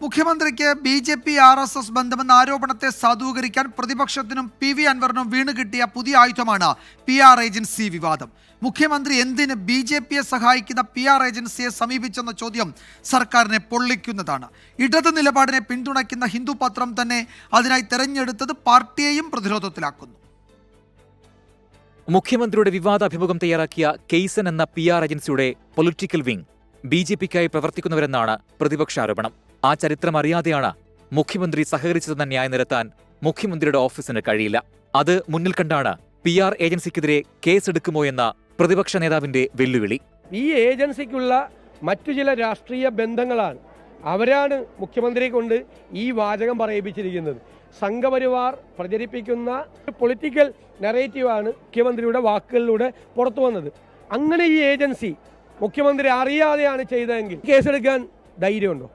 മുഖ്യമന്ത്രിക്ക് BJP. RSS ബന്ധമെന്ന ആരോപണത്തെ സാധൂകരിക്കാൻ പ്രതിപക്ഷത്തിനും PV അൻവറിനും വീണ് കിട്ടിയ പുതിയ ആയുധമാണ് PR ഏജൻസി വിവാദം. മുഖ്യമന്ത്രി എന്തിന് ബി.ജെ.പിയെ സഹായിക്കുന്ന PR ഏജൻസിയെ സമീപിച്ചെന്ന ചോദ്യം സർക്കാരിനെ പൊള്ളിക്കുന്നതാണ്. ഇടത് നിലപാടിനെ പിന്തുണയ്ക്കുന്ന ഹിന്ദു പത്രം തന്നെ അതിനായി തെരഞ്ഞെടുത്തത് പാർട്ടിയെയും പ്രതിരോധത്തിലാക്കുന്നു. മുഖ്യമന്ത്രിയുടെ വിവാദ അഭിമുഖം തയ്യാറാക്കിയ കെയ്സൺ എന്ന PR ഏജൻസിയുടെ പൊളിറ്റിക്കൽ വിംഗ് ബി.ജെ.പിക്കായി പ്രവർത്തിക്കുന്നവരെന്നാണ് പ്രതിപക്ഷ ആരോപണം. ആ ചരിത്രം അറിയാതെയാണ് മുഖ്യമന്ത്രി സഹകരിച്ചതെന്ന ന്യായം നിരത്താൻ മുഖ്യമന്ത്രിയുടെ ഓഫീസിന് കഴിയില്ല. അത് മുന്നിൽ കണ്ടാണ് PR ഏജൻസിക്കെതിരെ കേസെടുക്കുമോ എന്ന പ്രതിപക്ഷ നേതാവിന്റെ വെല്ലുവിളി. ഈ ഏജൻസിക്കുള്ള മറ്റു ചില രാഷ്ട്രീയ ബന്ധങ്ങളാണ്. അവരാണ് മുഖ്യമന്ത്രിയെ കൊണ്ട് ഈ വാചകം പറയിപ്പിച്ചിരിക്കുന്നത്. സംഘപരിവാർ പ്രചരിപ്പിക്കുന്ന പൊളിറ്റിക്കൽ നറേറ്റീവാണ് മുഖ്യമന്ത്രിയുടെ വാക്കുകളിലൂടെ പുറത്തു വന്നത്. അങ്ങനെ ഈ ഏജൻസി മുഖ്യമന്ത്രി അറിയാതെയാണ് ചെയ്തതെങ്കിൽ കേസെടുക്കാൻ ധൈര്യമുണ്ടോ?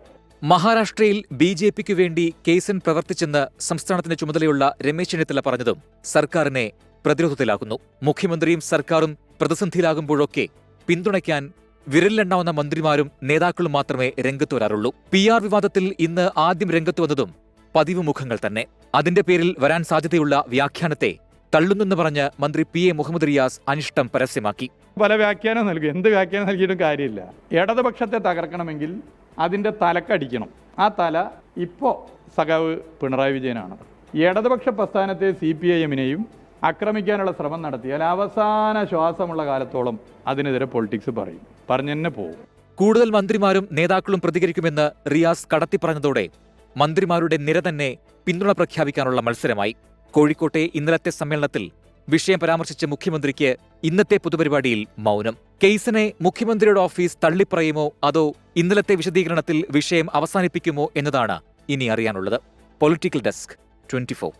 മഹാരാഷ്ട്രയിൽ ബി.ജെ.പിക്ക് വേണ്ടി കേസൻ പ്രവർത്തിച്ചെന്ന് സംസ്ഥാനത്തിന് ചുമതലയുള്ള രമേശ് ചെന്നിത്തല പറഞ്ഞതും സർക്കാരിനെ പ്രതിരോധത്തിലാക്കുന്നു. മുഖ്യമന്ത്രിയും സർക്കാരും പ്രതിസന്ധിയിലാകുമ്പോഴൊക്കെ പിന്തുണയ്ക്കാൻ വിരലിലെണ്ണാവുന്ന മന്ത്രിമാരും നേതാക്കളും മാത്രമേ രംഗത്ത് വരാറുള്ളൂ. PR വിവാദത്തിൽ ഇന്ന് ആദ്യം രംഗത്ത് വന്നതും പതിവ് മുഖങ്ങൾ തന്നെ. അതിന്റെ പേരിൽ വരാൻ സാധ്യതയുള്ള വ്യാഖ്യാനത്തെ തള്ളുന്നെന്ന് പറഞ്ഞ് മന്ത്രി PA മുഹമ്മദ് റിയാസ് അനിഷ്ടം പരസ്യമാക്കി. പല വ്യാഖ്യാനം നൽകും. എന്ത് വ്യാഖ്യാനം നൽകിയിട്ടും കാര്യമില്ല. ഇടതുപക്ഷത്തെ തകർക്കണമെങ്കിൽ അതിൻ്റെ തലക്കടിക്കണം. ആ തല ഇപ്പോൾ സഖാവ് പിണറായി വിജയനാണ്. ഇടതുപക്ഷ പ്രസ്ഥാനത്തെ CPIM-നെയും ആക്രമിക്കാനുള്ള ശ്രമം നടത്തിയാൽ അവസാന ശ്വാസമുള്ള കാലത്തോളം അതിനെതിരെ പൊളിറ്റിക്സ് പറയും, പറഞ്ഞു തന്നെ പോകും. കൂടുതൽ മന്ത്രിമാരും നേതാക്കളും പ്രതികരിക്കുമെന്ന് റിയാസ് കടത്തിപ്പറഞ്ഞതോടെ മന്ത്രിമാരുടെ നിര തന്നെ പിന്തുണ പ്രഖ്യാപിക്കാനുള്ള മത്സരമായി. കോഴിക്കോട്ടെ ഇന്നലത്തെ സമ്മേളനത്തിൽ വിഷയം പരാമർശിച്ച മുഖ്യമന്ത്രിക്ക് ഇന്നത്തെ പൊതുപരിപാടിയിൽ മൗനം. കെയ്സനെ മുഖ്യമന്ത്രിയുടെ ഓഫീസ് തള്ളിപ്പറയുമോ അതോ ഇന്നലത്തെ വിശദീകരണത്തിൽ വിഷയം അവസാനിപ്പിക്കുമോ എന്നതാണ് ഇനി അറിയാനുള്ളത്. Political desk 24.